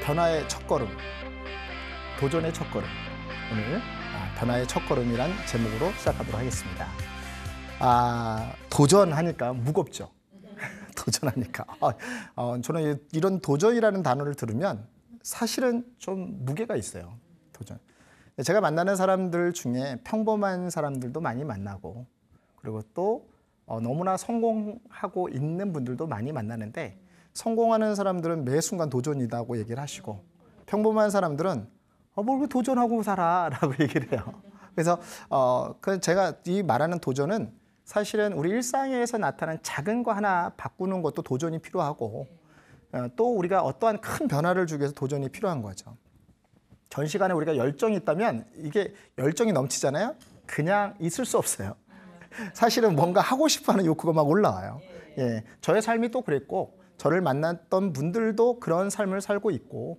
변화의 첫걸음, 도전의 첫걸음. 오늘 변화의 첫걸음이란 제목으로 시작하도록 하겠습니다. 도전하니까 무겁죠. 도전하니까. 저는 이런 도전이라는 단어를 들으면 사실은 좀 무게가 있어요. 도전. 제가 만나는 사람들 중에 평범한 사람들도 많이 만나고, 그리고 또 너무나 성공하고 있는 분들도 많이 만나는데, 성공하는 사람들은 매 순간 도전이다고 얘기를 하시고, 평범한 사람들은 뭘 도전하고 살아 라고 얘기를 해요. 그래서 제가 이 말하는 도전은 사실은 우리 일상에서 나타나는 작은 거 하나 바꾸는 것도 도전이 필요하고, 또 우리가 어떠한 큰 변화를 주기 위해서 도전이 필요한 거죠. 전 시간에 우리가 열정이 있다면 이게 열정이 넘치잖아요. 그냥 있을 수 없어요. 사실은 뭔가 하고 싶어하는 욕구가 막 올라와요. 예, 저의 삶이 또 그랬고, 저를 만났던 분들도 그런 삶을 살고 있고,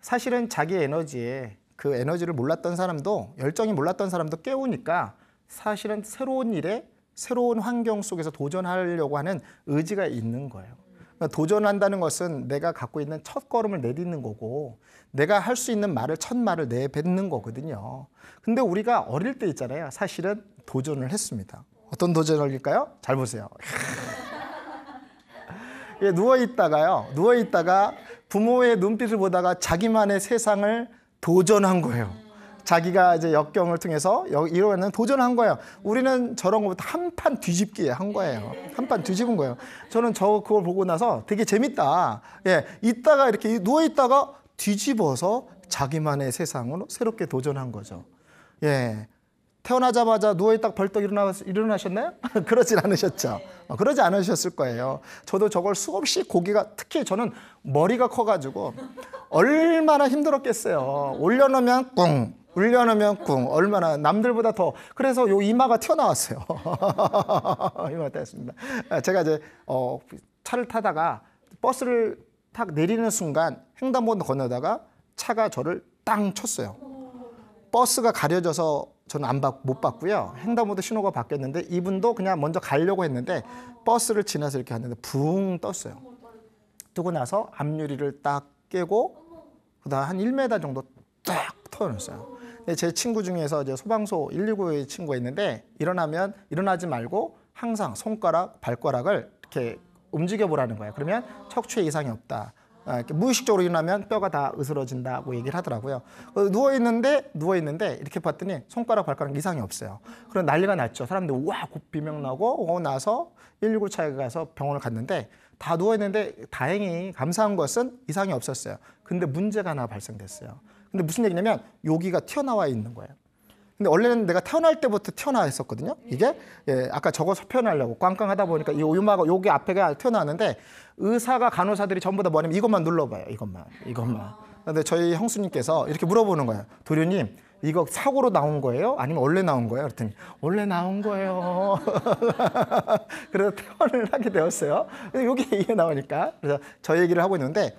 사실은 자기 에너지에 그 에너지를 몰랐던 사람도, 열정이 몰랐던 사람도 깨우니까 사실은 새로운 일에 새로운 환경 속에서 도전하려고 하는 의지가 있는 거예요. 그러니까 도전한다는 것은 내가 갖고 있는 첫 걸음을 내딛는 거고, 내가 할 수 있는 말을 첫 말을 내뱉는 거거든요. 근데 우리가 어릴 때 있잖아요. 사실은 도전을 했습니다. 어떤 도전일까요? 잘 보세요. 누워있다가 부모의 눈빛을 보다가 자기만의 세상을 도전한 거예요. 자기가 이제 역경을 통해서 이러는 도전한 거예요. 우리는 저런 것부터 한 판 뒤집기 한 거예요. 한 판 뒤집은 거예요. 저는 그걸 보고 나서 되게 재밌다. 예, 이렇게 누워있다가 뒤집어서 자기만의 세상으로 새롭게 도전한 거죠. 예. 태어나자마자 누워있다가 벌떡 일어나셨나요? 그러진 않으셨죠. 그러지 않으셨을 거예요. 저도 저걸 수없이 특히 저는 머리가 커가지고 얼마나 힘들었겠어요. 올려놓으면 꿍, 올려놓으면 꿍, 얼마나 남들보다 더. 그래서 요 이마가 튀어나왔어요. 이마가 튀었습니다. 제가 이제 차를 타다가 버스를 탁 내리는 순간 횡단보도 건너다가 차가 저를 땅 쳤어요. 버스가 가려져서 저는 못 봤고요. 횡단보도 신호가 바뀌었는데 이분도 그냥 먼저 가려고 했는데 버스를 지나서 이렇게 하는데 붕 떴어요. 뜨고 나서 앞유리를 딱 깨고 그다음 한 1m 정도 딱 터졌어요. 제 친구 중에서 이제 소방서 119의 친구가 있는데 일어나지 말고 항상 손가락, 발가락을 이렇게 움직여 보라는 거예요. 그러면 척추에 이상이 없다. 이렇게 무의식적으로 일어나면 뼈가 다 으스러진다고 얘기를 하더라고요. 누워있는데 이렇게 봤더니 손가락, 발가락 이상이 없어요. 그럼 난리가 났죠. 사람들이 곧 비명 나고 나서 119 차에 가서 병원을 갔는데 다 누워있는데 다행히 감사한 것은 이상이 없었어요. 근데 문제가 하나 발생됐어요. 근데 무슨 얘기냐면 여기가 튀어나와 있는 거예요. 근데 원래는 내가 태어날 때부터 튀어나와 있었거든요. 이게 아까 저거 표현하려고 꽝꽝하다 보니까 여기 앞에가 튀어나왔는데 의사가 간호사들이 전부 다 뭐냐면 이것만 눌러봐요. 이것만. 근데 저희 형수님께서 이렇게 물어보는 거예요. 도련님, 이거 사고로 나온 거예요? 아니면 원래 나온 거예요? 그랬더니 원래 나온 거예요. 그래서 퇴원을 하게 되었어요. 여기 이게 나오니까. 그래서 저 얘기를 하고 있는데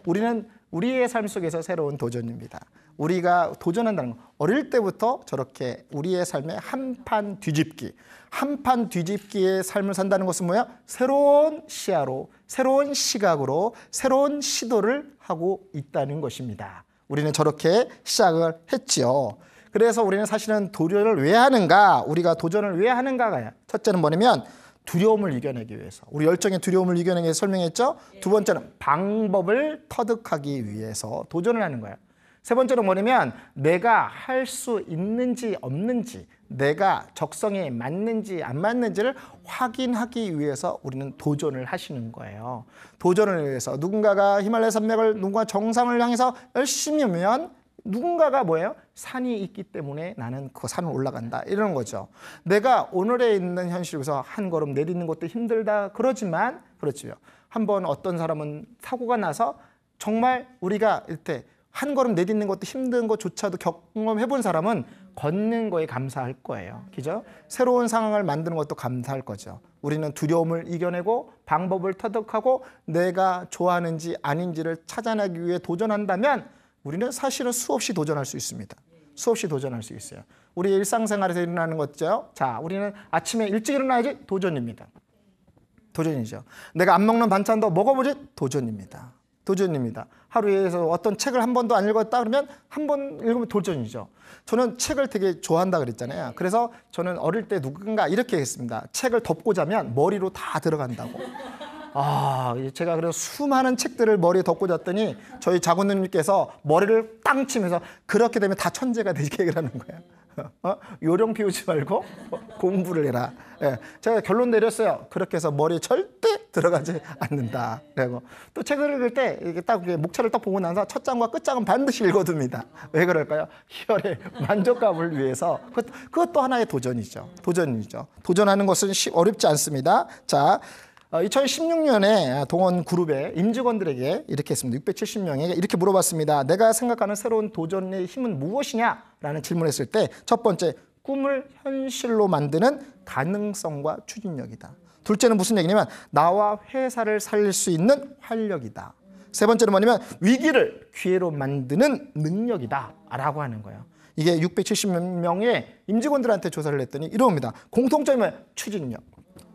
우리의 삶 속에서 새로운 도전입니다. 우리가 도전한다는 거. 어릴 때부터 저렇게 우리의 삶에 한 판 뒤집기의 삶을 산다는 것은 뭐야? 새로운 시야로, 새로운 시각으로, 새로운 시도를 하고 있다는 것입니다. 우리는 저렇게 시작을 했지요. 그래서 우리는 사실은 도전을 왜 하는가? 우리가 도전을 왜 하는가가 첫째는 뭐냐면 두려움을 이겨내기 위해서. 우리 열정의 두려움을 이겨내기 위해서 설명했죠? 두 번째는 방법을 터득하기 위해서 도전을 하는 거예요. 세 번째는 뭐냐면 내가 할 수 있는지 없는지, 내가 적성에 맞는지 안 맞는지를 확인하기 위해서 우리는 도전을 하시는 거예요. 도전을 위해서 누군가가 히말라야 산맥을 누군가 정상을 향해서 열심히 오면 누군가가 뭐예요? 산이 있기 때문에 나는 그 산을 올라간다 이러는 거죠. 내가 오늘에 있는 현실에서 한 걸음 내딛는 것도 힘들다 그러지만 그렇죠. 한번 어떤 사람은 사고가 나서 정말 우리가 이때 한 걸음 내딛는 것도 힘든 것조차도 경험해 본 사람은 걷는 거에 감사할 거예요. 그죠? 새로운 상황을 만드는 것도 감사할 거죠. 우리는 두려움을 이겨내고 방법을 터득하고 내가 좋아하는지 아닌지를 찾아내기 위해 도전한다면 우리는 사실은 수없이 도전할 수 있습니다. 수없이 도전할 수 있어요. 우리 일상생활에서 일어나는 것죠. 자, 우리는 아침에 일찍 일어나야지 도전입니다. 도전이죠. 내가 안 먹는 반찬도 먹어보지 도전입니다. 도전입니다. 하루에서 어떤 책을 한 번도 안 읽었다 그러면 한 번 읽으면 도전이죠. 저는 책을 되게 좋아한다 그랬잖아요. 그래서 저는 어릴 때 누군가 이렇게 했습니다. 책을 덮고 자면 머리로 다 들어간다고. 제가 그래서 수많은 책들을 머리에 덮고 잤더니 저희 자고님께서 머리를 땅 치면서 그렇게 되면 다 천재가 되게 얘기를 하는 거예요. 요령 피우지 말고 공부를 해라. 예, 제가 결론 내렸어요. 그렇게 해서 머리에 절대 들어가지 않는다. 그리고 또 책을 읽을 때 이렇게 딱 목차를 딱 보고 나서 첫 장과 끝 장은 반드시 읽어둡니다. 왜 그럴까요? 희열의 만족감을 위해서. 그것도 하나의 도전이죠. 도전하는 것은 어렵지 않습니다. 자, 2016년에 동원 그룹의 임직원들에게 이렇게 했습니다. 670명에게 이렇게 물어봤습니다. 내가 생각하는 새로운 도전의 힘은 무엇이냐? 라는 질문을 했을 때 첫 번째, 꿈을 현실로 만드는 가능성과 추진력이다. 둘째는 무슨 얘기냐면 나와 회사를 살릴 수 있는 활력이다. 세 번째는 뭐냐면 위기를 기회로 만드는 능력이다 라고 하는 거예요. 이게 670명의 임직원들한테 조사를 했더니 이럽니다. 공통점은 추진력,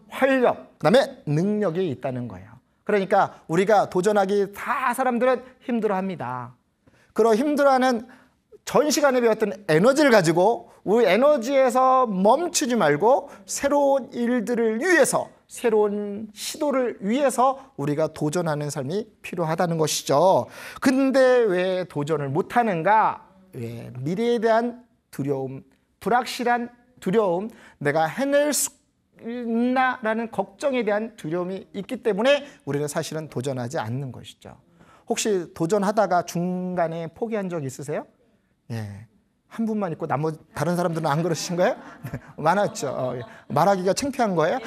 활력, 그다음에 능력이 있다는 거예요. 그러니까 우리가 도전하기 다 사람들은 힘들어합니다. 그런 힘들어하는 전 시간에 배웠던 에너지를 가지고 우리 에너지에서 멈추지 말고 새로운 일들을 위해서, 새로운 시도를 위해서 우리가 도전하는 삶이 필요하다는 것이죠. 근데 왜 도전을 못하는가? 왜? 미래에 대한 두려움, 불확실한 두려움, 내가 해낼 수 있나라는 걱정에 대한 두려움이 있기 때문에 우리는 사실은 도전하지 않는 것이죠. 혹시 도전하다가 중간에 포기한 적 있으세요? 예, 한 분만 있고 나머지 다른 사람들은 안 그러신 거예요? 많았죠. 말하기가 창피한 거예요?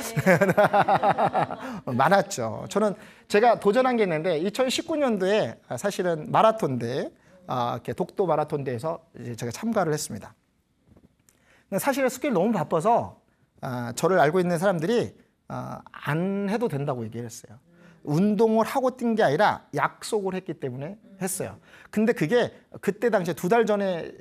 많았죠. 제가 도전한 게 있는데 2019년도에 사실은 마라톤대, 이렇게 독도 마라톤대에서 제가 참가를 했습니다. 사실은 스케일 너무 바빠서 저를 알고 있는 사람들이 안 해도 된다고 얘기를 했어요. 운동을 하고 뛴 게 아니라 약속을 했기 때문에 했어요. 근데 그게 그때 당시에 2달 전에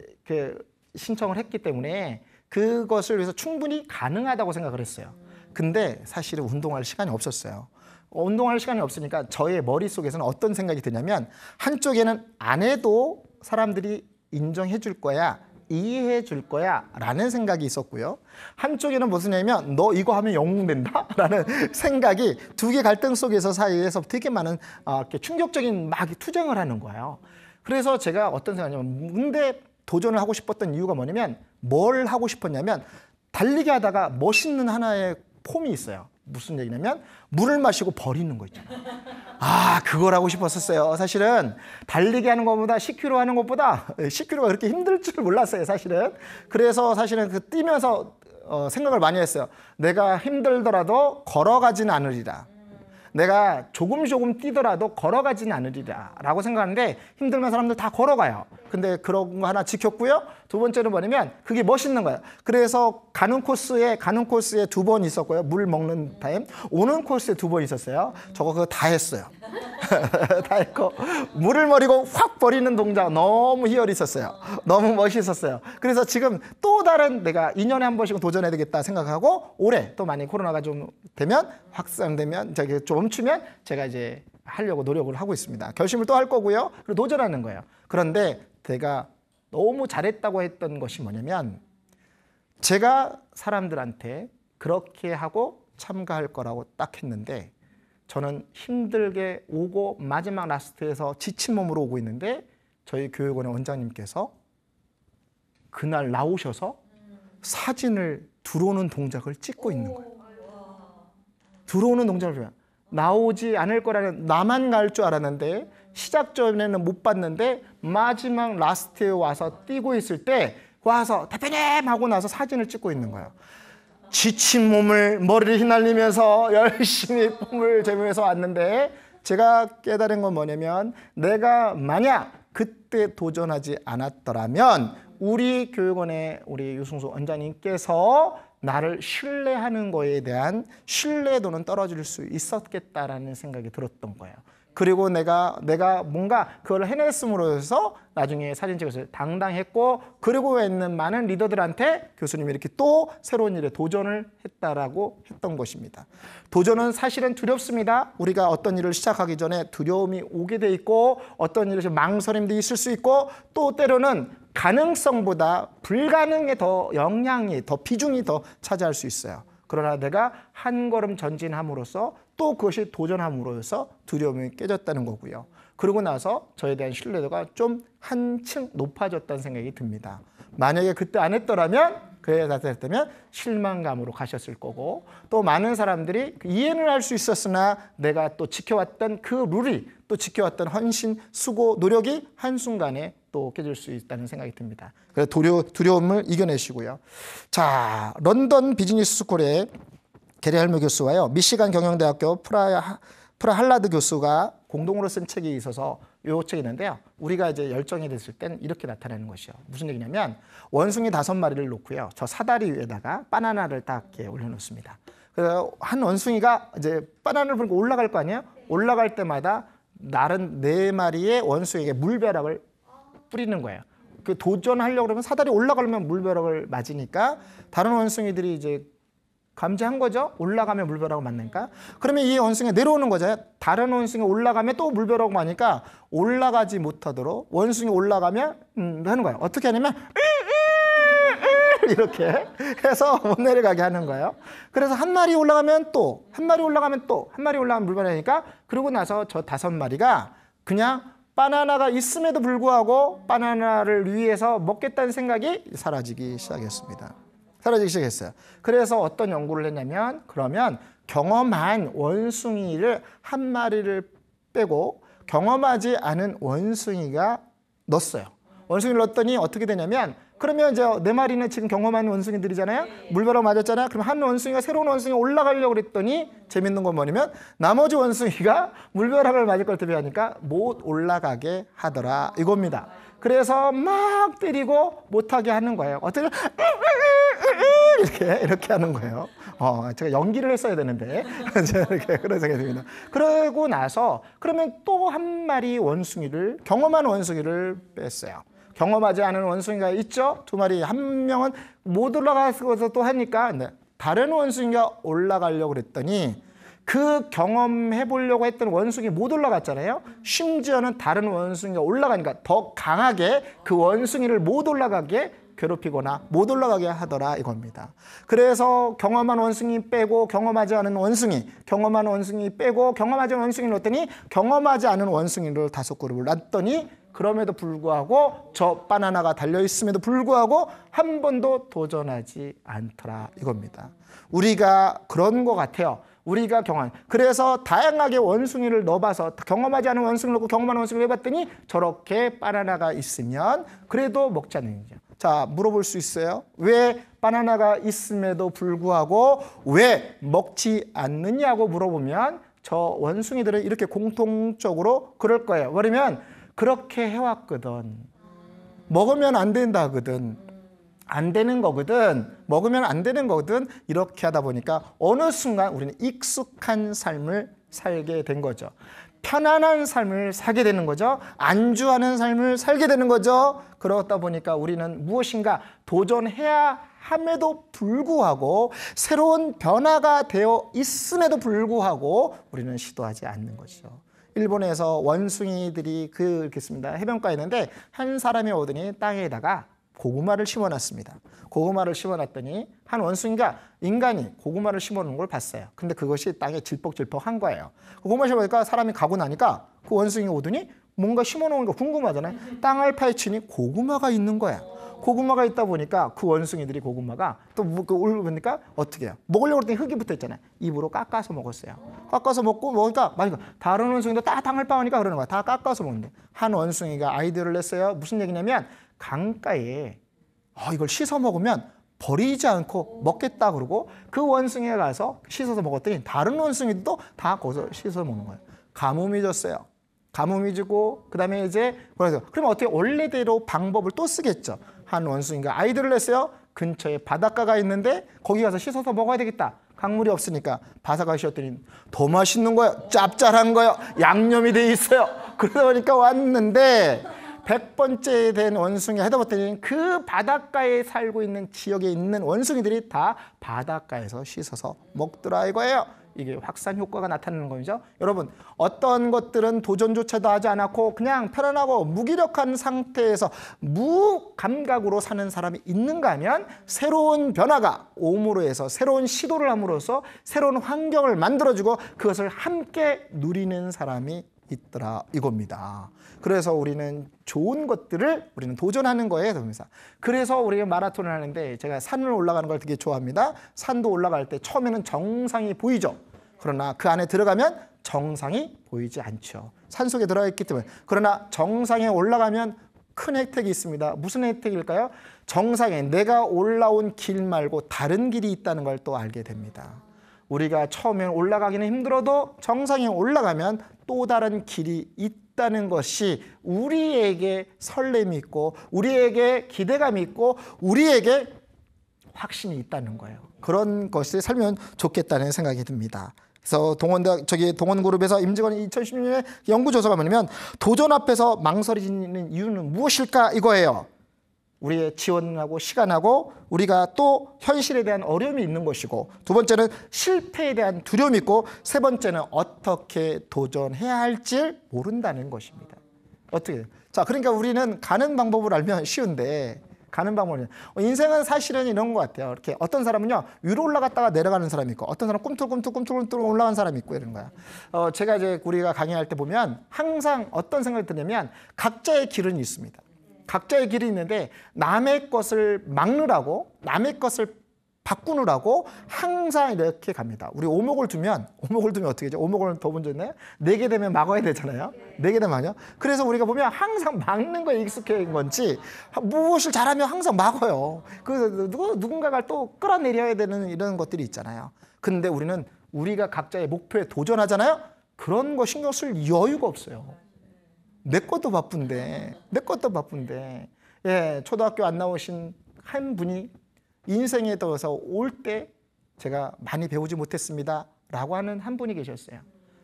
신청을 했기 때문에 그것을 위해서 충분히 가능하다고 생각을 했어요. 근데 사실은 운동할 시간이 없었어요. 운동할 시간이 없으니까 저의 머릿속에서는 어떤 생각이 드냐면 한쪽에는 안 해도 사람들이 인정해 줄 거야, 이해해 줄 거야 라는 생각이 있었고요. 한쪽에는 무슨 얘기냐면 너 이거 하면 영웅 된다 라는 생각이 두 개 갈등 속에서 사이에서 되게 많은 이렇게 충격적인 막 투쟁을 하는 거예요. 그래서 제가 어떤 생각이냐면 문대 도전을 하고 싶었던 이유가 뭐냐면 뭘 하고 싶었냐면 달리기 하다가 멋있는 하나의 폼이 있어요. 무슨 얘기냐면 물을 마시고 버리는 거 있잖아요. 그걸 하고 싶었었어요. 사실은 달리기 하는 것보다 10km 하는 것보다 10km가 그렇게 힘들 줄 몰랐어요. 사실은. 그래서 사실은 뛰면서 생각을 많이 했어요. 내가 힘들더라도 걸어가진 않으리라. 내가 조금 뛰더라도 걸어가진 않으리라 라고 생각하는데 힘들면 사람들 다 걸어가요. 근데 그런 거 하나 지켰고요. 두 번째는 뭐냐면 그게 멋있는 거예요. 그래서 가는 코스에 2번 있었고요. 물 먹는 타임. 오는 코스에 2번 있었어요. 그거 다 했어요. 다 했고 물을 버리고 확 버리는 동작 너무 희열이 있었어요. 너무 멋있었어요. 그래서 지금 또 다른 내가 2년에 한 번씩은 도전해야 되겠다 생각하고 올해 또 만약에 코로나가 좀 되면 확산되면 좀 멈추면 제가 이제 하려고 노력을 하고 있습니다. 결심을 또 할 거고요. 그리고 도전하는 거예요. 그런데 제가 너무 잘했다고 했던 것이 뭐냐면 제가 사람들한테 그렇게 하고 참가할 거라고 딱 했는데 저는 힘들게 오고 마지막 라스트에서 지친 몸으로 오고 있는데 저희 교육원의 원장님께서 그날 나오셔서 사진을 들어오는 동작을 찍고 있는 거예요. 들어오는 동작을 나오지 않을 거라는 나만 갈 줄 알았는데 시작 전에는 못 봤는데 마지막 라스트에 와서 뛰고 있을 때 와서 대표님 하고 나서 사진을 찍고 있는 거예요. 지친 몸을 머리를 휘날리면서 열심히 폼을 제공해서 왔는데 제가 깨달은 건 뭐냐면 내가 만약 그때 도전하지 않았더라면 우리 교육원의 우리 유승수 원장님께서 나를 신뢰하는 거에 대한 신뢰도는 떨어질 수 있었겠다라는 생각이 들었던 거예요. 그리고 내가 뭔가 그걸 해냈음으로써 나중에 사진 찍어서 당당했고, 그리고 있는 많은 리더들한테 교수님이 이렇게 또 새로운 일에 도전을 했다라고 했던 것입니다. 도전은 사실은 두렵습니다. 우리가 어떤 일을 시작하기 전에 두려움이 오게 돼 있고, 어떤 일에서 망설임도 있을 수 있고, 또 때로는 가능성보다 불가능에 더 영향이, 더 비중이 더 차지할 수 있어요. 그러나 내가 한 걸음 전진함으로써 또 그것이 도전함으로써 두려움이 깨졌다는 거고요. 그러고 나서 저에 대한 신뢰도가 좀 한층 높아졌다는 생각이 듭니다. 만약에 그때 안 했더라면, 그에 나타났다면 실망감으로 가셨을 거고, 또 많은 사람들이 이해는 할 수 있었으나 내가 또 지켜왔던 그 룰이, 또 지켜왔던 헌신, 수고, 노력이 한순간에 또 깨질 수 있다는 생각이 듭니다. 그래서 두려움을 이겨내시고요. 자, 런던 비즈니스 스쿨의 게리 할머 교수와요, 미시간 경영대학교 프라 할라드 교수가 공동으로 쓴 책이 있어서 이 책이 있는데요. 우리가 이제 열정이 됐을 땐 이렇게 나타나는 것이요. 무슨 얘기냐면, 원숭이 5마리를 놓고요, 저 사다리 위에다가 바나나를 딱 이렇게 올려놓습니다. 그래서 한 원숭이가 이제 바나나를 보니까 올라갈 거 아니에요? 올라갈 때마다 다른 4마리의 원숭이에게 물벼락을 뿌리는 거예요. 그 도전하려고 그러면 사다리 올라가려면 물벼락을 맞으니까 다른 원숭이들이 이제 감지한 거죠. 올라가면 물벼락을 맞으니까. 그러면 이 원숭이가 내려오는 거죠. 다른 원숭이가 올라가면 또 물벼락을 맞으니까 올라가지 못하도록 원숭이 올라가면 하는 거예요. 어떻게 하냐면 이렇게 해서 못 내려가게 하는 거예요. 그래서 한 마리 올라가면 또, 한 마리 올라가면 또, 한 마리 올라가면 물벼락이니까, 그러고 나서 저 5마리가 그냥 바나나가 있음에도 불구하고 바나나를 위해서 먹겠다는 생각이 사라지기 시작했습니다. 사라지기 시작했어요. 그래서 어떤 연구를 했냐면, 그러면 경험한 원숭이를 한 마리를 빼고 경험하지 않은 원숭이가 넣었어요. 원숭이를 넣었더니 어떻게 되냐면, 그러면 이제 4마리는 지금 경험한 원숭이들이잖아요. 물벼락 맞았잖아요. 그럼 한 원숭이가 새로운 원숭이가 올라가려고 그랬더니, 재밌는 건 뭐냐면 나머지 원숭이가 물벼락을 맞을 걸 대비하니까 못 올라가게 하더라 이겁니다. 그래서 막 때리고 못하게 하는 거예요. 어떻게 이렇게 하는 거예요. 제가 연기를 했어야 되는데 이렇게 그런 생각이 듭니다. 그러고 나서 그러면 또 한 마리 원숭이를, 경험한 원숭이를 뺐어요. 경험하지 않은 원숭이가 있죠. 2마리. 한 명은 못 올라가서 또 하니까 다른 원숭이가 올라가려고 그랬더니, 그 경험해 보려고 했던 원숭이 못 올라갔잖아요. 심지어는 다른 원숭이가 올라가니까 더 강하게 그 원숭이를 못 올라가게 괴롭히거나 못 올라가게 하더라 이겁니다. 그래서 경험한 원숭이 빼고 경험하지 않은 원숭이, 경험한 원숭이 빼고 경험하지 않은 원숭이를 넣었더니, 경험하지 않은 원숭이를 5그룹을 놨더니, 그럼에도 불구하고 저 바나나가 달려있음에도 불구하고 한 번도 도전하지 않더라 이겁니다. 우리가 그런 것 같아요. 우리가 그래서 다양하게 원숭이를 넣어봐서 경험하지 않은 원숭이를 넣고 경험하는 원숭이를 해봤더니 저렇게 바나나가 있으면 그래도 먹지 않는 거죠. 자, 물어볼 수 있어요. 왜 바나나가 있음에도 불구하고 왜 먹지 않느냐고 물어보면, 저 원숭이들은 이렇게 공통적으로 그럴 거예요. 왜냐면 그렇게 해왔거든. 먹으면 안 된다거든. 안 되는 거거든. 먹으면 안 되는 거거든. 이렇게 하다 보니까 어느 순간 우리는 익숙한 삶을 살게 된 거죠. 편안한 삶을 살게 되는 거죠. 안주하는 삶을 살게 되는 거죠. 그러다 보니까 우리는 무엇인가 도전해야 함에도 불구하고, 새로운 변화가 되어 있음에도 불구하고 우리는 시도하지 않는 것이죠. 일본에서 원숭이들이 이렇게 있습니다. 해변가에 있는데 한 사람이 오더니 땅에다가 고구마를 심어놨습니다. 고구마를 심어놨더니 한 원숭이가, 인간이 고구마를 심어놓은 걸 봤어요. 근데 그것이 땅에 질퍽질퍽한 거예요. 고구마 심어보니까 사람이 가고 나니까 그 원숭이가 오더니 뭔가 심어놓은 거 궁금하잖아요. 땅을 파헤치니 고구마가 있는 거야. 고구마가 있다 보니까 그 원숭이들이 고구마가 또 올라보니까 어떻게 해요? 먹으려고 했더니 흙이 붙어있잖아요. 입으로 깎아서 먹었어요. 깎아서 먹으니까 다른 원숭이도 다 땅을 파니까 그러는 거야. 다 깎아서 먹는데, 한 원숭이가 아이디어를 냈어요. 무슨 얘기냐면, 강가에 이걸 씻어 먹으면 버리지 않고 먹겠다 그러고, 그 원숭이가 가서 씻어서 먹었더니 다른 원숭이도 다 거기서 씻어 먹는 거예요. 가뭄이 졌어요. 가뭄이 지고, 그 다음에 이제 그래서 그럼 어떻게 원래대로 방법을 또 쓰겠죠. 한 원숭이가 아이디어를 냈어요. 근처에 바닷가가 있는데 거기 가서 씻어서 먹어야 되겠다. 강물이 없으니까 바삭하셨더니 더 맛있는 거예요. 짭짤한 거예요. 양념이 돼 있어요. 그러다 보니까 왔는데 100번째 된 원숭이가 해다 봤더니 그 바닷가에 살고 있는 지역에 있는 원숭이들이 다 바닷가에서 씻어서 먹더라 이거예요. 이게 확산 효과가 나타나는 거죠. 여러분, 어떤 것들은 도전조차도 하지 않았고 그냥 편안하고 무기력한 상태에서 무감각으로 사는 사람이 있는가 하면 새로운 변화가 오므로 해서 새로운 시도를 함으로써 새로운 환경을 만들어주고 그것을 함께 누리는 사람이 있더라 이겁니다. 그래서 우리는 좋은 것들을 우리는 도전하는 거예요. 그래서 우리가 마라톤을 하는데 제가 산을 올라가는 걸 되게 좋아합니다. 산도 올라갈 때 처음에는 정상이 보이죠. 그러나 그 안에 들어가면 정상이 보이지 않죠. 산속에 들어가 있기 때문에. 그러나 정상에 올라가면 큰 혜택이 있습니다. 무슨 혜택일까요? 정상에 내가 올라온 길 말고 다른 길이 있다는 걸 또 알게 됩니다. 우리가 처음엔 올라가기는 힘들어도 정상에 올라가면 또 다른 길이 있다는 것이 우리에게 설렘이 있고 우리에게 기대감이 있고 우리에게 확신이 있다는 거예요. 그런 것을 살면 좋겠다는 생각이 듭니다. 그래서 동원그룹에서 임직원이 2016년에 연구조사가 뭐냐면 도전 앞에서 망설이는 이유는 무엇일까 이거예요. 우리의 지원하고 시간하고 우리가 또 현실에 대한 어려움이 있는 것이고 두 번째는 실패에 대한 두려움이 있고 세 번째는 어떻게 도전해야 할지 모른다는 것입니다. 어떻게? 자, 그러니까 우리는 가는 방법을 알면 쉬운데 가는 방법은 인생은 사실은 이런 것 같아요. 이렇게 어떤 사람은요 위로 올라갔다가 내려가는 사람이 있고 어떤 사람은 꿈틀꿈틀 올라간 사람이 있고 이런 거야. 제가 이제 우리가 강의할 때 보면 항상 어떤 생각이 드냐면 각자의 길은 있습니다. 각자의 길이 있는데 남의 것을 막느라고 남의 것을 바꾸느라고 항상 이렇게 갑니다. 우리 오목을 두면 어떻게 되죠? 오목을 더 먼저 있나요? 4개 되면 막아야 되잖아요. 4개 되면 막아요. 그래서 우리가 보면 항상 막는 거에 익숙해진 건지 무엇을 잘하면 항상 막아요. 그래서 누군가가 또 끌어내려야 되는 이런 것들이 있잖아요. 근데 우리는 우리가 각자의 목표에 도전하잖아요. 그런 거 신경 쓸 여유가 없어요. 내 것도 바쁜데 예, 초등학교 안 나오신 한 분이 인생에 들어서 올 때 제가 많이 배우지 못했습니다 라고 하는 한 분이 계셨어요.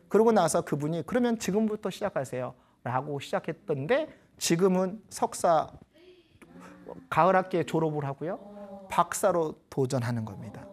그러고 나서 그분이 그러면 지금부터 시작하세요 라고 시작했던데 지금은 석사 가을 학기에 졸업을 하고요 박사로 도전하는 겁니다.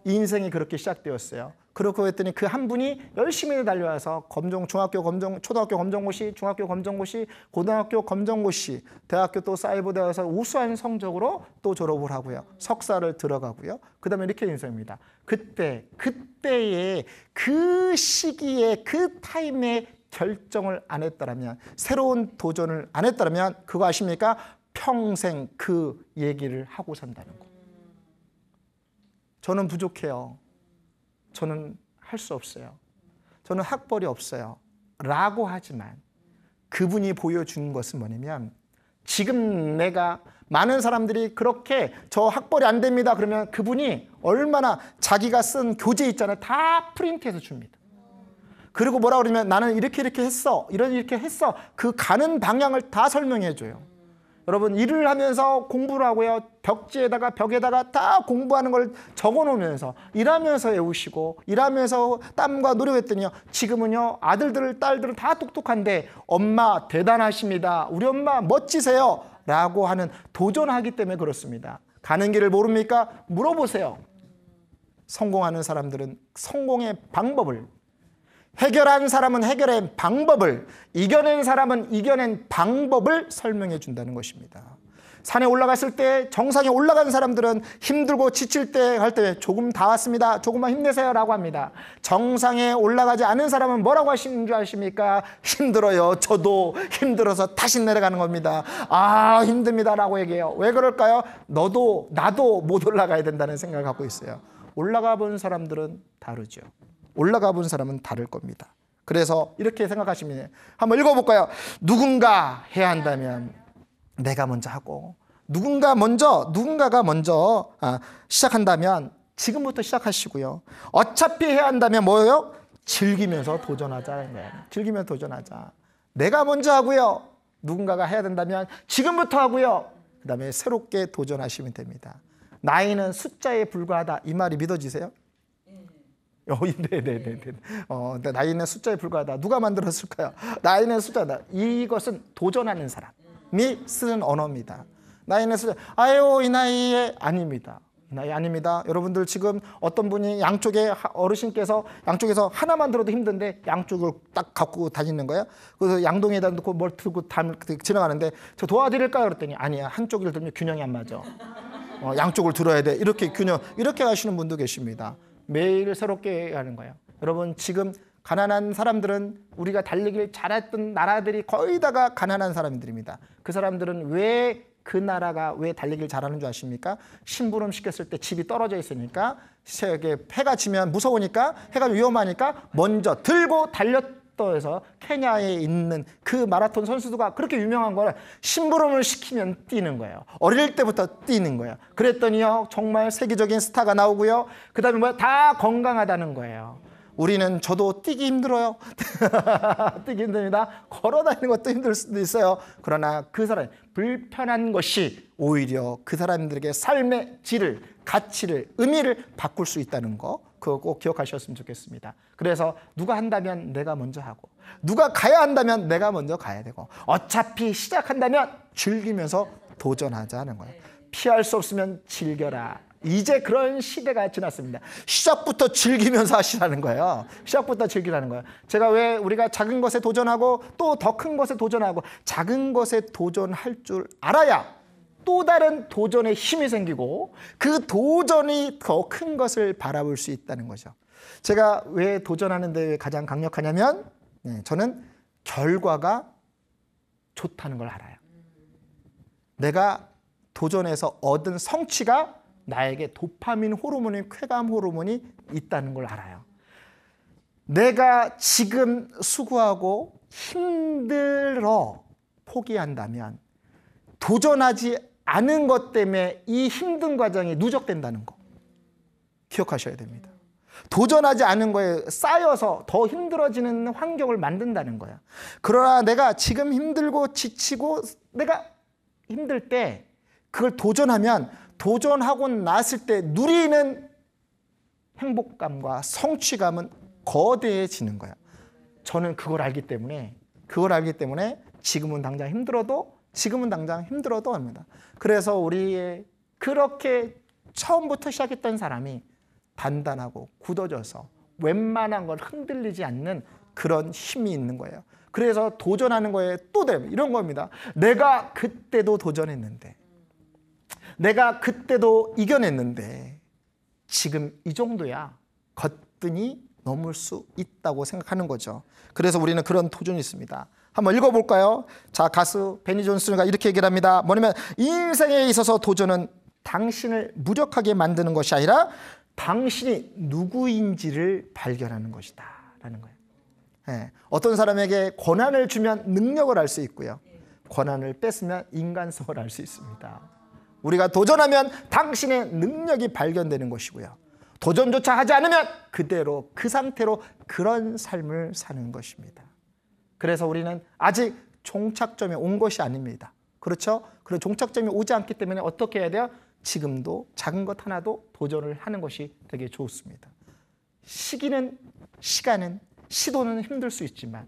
인생이 그렇게 시작되었어요. 그렇고 했더니 그 한 분이 열심히 달려와서 초등학교 검정고시, 중학교 검정고시, 고등학교 검정고시, 대학교 또 사이버대에서 우수한 성적으로 또 졸업을 하고요. 석사를 들어가고요. 그 다음에 이렇게 인생입니다. 그때의 그 시기에 그 타임에 결정을 안 했더라면 새로운 도전을 안 했더라면 그거 아십니까? 평생 그 얘기를 하고 산다는 거. 저는 부족해요. 저는 할 수 없어요. 저는 학벌이 없어요. 라고 하지만 그분이 보여준 것은 뭐냐면 지금 내가 많은 사람들이 그렇게 저 학벌이 안 됩니다. 그러면 그분이 얼마나 자기가 쓴 교재 있잖아요. 다 프린트해서 줍니다. 그리고 뭐라 그러면 나는 이렇게 했어. 이렇게 했어. 그 가는 방향을 다 설명해 줘요. 여러분 일을 하면서 공부를 하고요. 벽에다가 다 공부하는 걸 적어놓으면서 일하면서 외우시고 일하면서 땀과 노력했더니요. 지금은요. 아들들 딸들은 다 똑똑한데 엄마 대단하십니다. 우리 엄마 멋지세요. 라고 하는 도전하기 때문에 그렇습니다. 가는 길을 모릅니까? 물어보세요. 성공하는 사람들은 성공의 방법을 해결한 사람은 해결한 방법을 이겨낸 사람은 이겨낸 방법을 설명해 준다는 것입니다. 산에 올라갔을 때 정상에 올라간 사람들은 힘들고 지칠 때 할 때 조금 다 왔습니다. 조금만 힘내세요 라고 합니다. 정상에 올라가지 않은 사람은 뭐라고 하시는 줄 아십니까? 힘들어요. 저도 힘들어서 다시 내려가는 겁니다. 아 힘듭니다 라고 얘기해요. 왜 그럴까요? 나도 못 올라가야 된다는 생각을 갖고 있어요. 올라가 본 사람들은 다르죠. 올라가 본 사람은 다를 겁니다. 그래서 이렇게 생각하시면 한번 읽어볼까요? 누군가 해야 한다면 내가 먼저 하고 누군가가 먼저 시작한다면 지금부터 시작하시고요. 어차피 해야 한다면 뭐예요? 즐기면서 도전하자는 거예요. 즐기면서 도전하자. 내가 먼저 하고요. 누군가가 해야 된다면 지금부터 하고요. 그 다음에 새롭게 도전하시면 됩니다. 나이는 숫자에 불과하다. 이 말이 믿어지세요? 네네네. 나이는 숫자에 불과하다. 누가 만들었을까요? 나이는 숫자다. 이것은 도전하는 사람이 쓰는 언어입니다. 나이는 숫자. 아유, 이 나이에 아닙니다. 이 나이 아닙니다. 여러분들 지금 어떤 분이 양쪽에 어르신께서 양쪽에서 하나만 들어도 힘든데 양쪽을 딱 갖고 다니는 거예요. 그래서 양동이에다 놓고 뭘 들고 지나가는데 저 도와드릴까요? 그랬더니 아니야. 한쪽을 들면 균형이 안 맞아. 양쪽을 들어야 돼. 이렇게 이렇게 하시는 분도 계십니다. 매일 새롭게 하는 거예요. 여러분 지금 가난한 사람들은 우리가 달리길 잘했던 나라들이 거의 다가 가난한 사람들입니다. 그 사람들은 왜 그 나라가 왜 달리기를 잘하는 줄 아십니까? 심부름 시켰을 때 집이 떨어져 있으니까 해가 지면 무서우니까 해가 위험하니까 먼저 들고 달렸다 해서 케냐에 있는 그 마라톤 선수가 그렇게 유명한 거는 심부름을 시키면 뛰는 거예요. 어릴 때부터 뛰는 거예요. 그랬더니요 정말 세계적인 스타가 나오고요. 그 다음에 뭐야? 다 건강하다는 거예요. 우리는 저도 뛰기 힘들어요. 뛰기 힘듭니다. 걸어다니는 것도 힘들 수도 있어요. 그러나 그 사람 불편한 것이 오히려 그 사람들에게 삶의 질을, 가치를, 의미를 바꿀 수 있다는 거 그거 꼭 기억하셨으면 좋겠습니다. 그래서 누가 한다면 내가 먼저 하고 누가 가야 한다면 내가 먼저 가야 되고 어차피 시작한다면 즐기면서 도전하자는 거예요. 피할 수 없으면 즐겨라. 이제 그런 시대가 지났습니다. 시작부터 즐기면서 하시라는 거예요. 시작부터 즐기라는 거예요. 제가 왜 우리가 작은 것에 도전하고 또 더 큰 것에 도전하고 작은 것에 도전할 줄 알아야 또 다른 도전의 힘이 생기고 그 도전이 더 큰 것을 바라볼 수 있다는 거죠. 제가 왜 도전하는 데 가장 강력하냐면 저는 결과가 좋다는 걸 알아요. 내가 도전해서 얻은 성취가 나에게 도파민 호르몬이 쾌감 호르몬이 있다는 걸 알아요. 내가 지금 수고하고 힘들어 포기한다면 도전하지 않은 것 때문에 이 힘든 과정이 누적된다는 거 기억하셔야 됩니다. 도전하지 않은 거에 쌓여서 더 힘들어지는 환경을 만든다는 거야. 그러나 내가 지금 힘들고 지치고 내가 힘들 때 그걸 도전하면 도전하고 났을 때 누리는 행복감과 성취감은 거대해지는 거야. 저는 그걸 알기 때문에 지금은 당장 힘들어도 합니다. 그래서 우리의 그렇게 처음부터 시작했던 사람이 단단하고 굳어져서 웬만한 걸 흔들리지 않는 그런 힘이 있는 거예요. 그래서 도전하는 거에 또 이런 겁니다. 내가 그때도 도전했는데 내가 그때도 이겨냈는데 지금 이 정도야 거뜬히 넘을 수 있다고 생각하는 거죠. 그래서 우리는 그런 도전이 있습니다. 한번 읽어볼까요? 자, 가수 베니 존슨가 이렇게 얘기를 합니다. 뭐냐면 인생에 있어서 도전은 당신을 무력하게 만드는 것이 아니라 당신이 누구인지를 발견하는 것이다 라는 거예요. 어떤 사람에게 권한을 주면 능력을 알 수 있고요. 권한을 뺐으면 인간성을 알 수 있습니다. 우리가 도전하면 당신의 능력이 발견되는 것이고요. 도전조차 하지 않으면 그대로 그 상태로 그런 삶을 사는 것입니다. 그래서 우리는 아직 종착점에 온 것이 아닙니다. 그렇죠? 그런 종착점이 오지 않기 때문에 어떻게 해야 돼요? 지금도 작은 것 하나도 도전을 하는 것이 되게 좋습니다. 시도는 힘들 수 있지만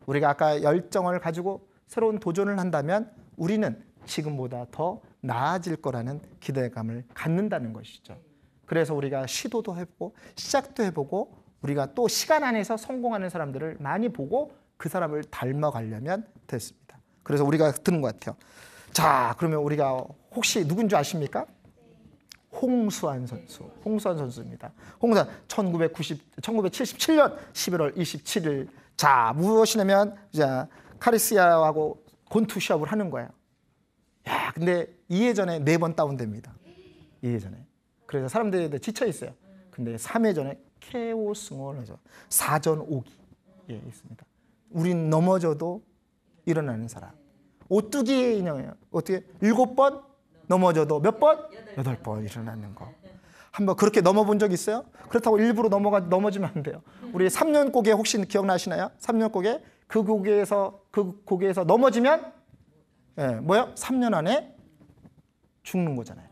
우리가 아까 열정을 가지고 새로운 도전을 한다면 우리는 지금보다 더 나아질 거라는 기대감을 갖는다는 것이죠. 그래서 우리가 시도도 해보고 시작도 해보고 우리가 또 시간 안에서 성공하는 사람들을 많이 보고 그 사람을 닮아가려면 됐습니다. 그래서 우리가 듣는 것 같아요. 자, 그러면 우리가 혹시 누군지 아십니까? 홍수환 선수입니다. 홍수환 1977년 11월 27일. 자, 무엇이냐면 카리스야하고 권투 시합을 하는 거예요. 야, 근데 2회전에 4번 다운됩니다. 2회전에. 그래서 사람들이 지쳐 있어요. 근데 3회전에 KO 승을 해서 4전 5기 있습니다. 우린 넘어져도 일어나는 사람. 오뚜기의 인형이에요. 어떻게 7번 넘어져도 몇 번? 8번 일어나는 거. 한번 그렇게 넘어본 적 있어요? 그렇다고 일부러 넘어지면 안 돼요. 우리 3년 고개 혹시 기억나시나요? 3년 고개 그 고개에서 넘어지면 뭐요? 3년 안에 죽는 거잖아요.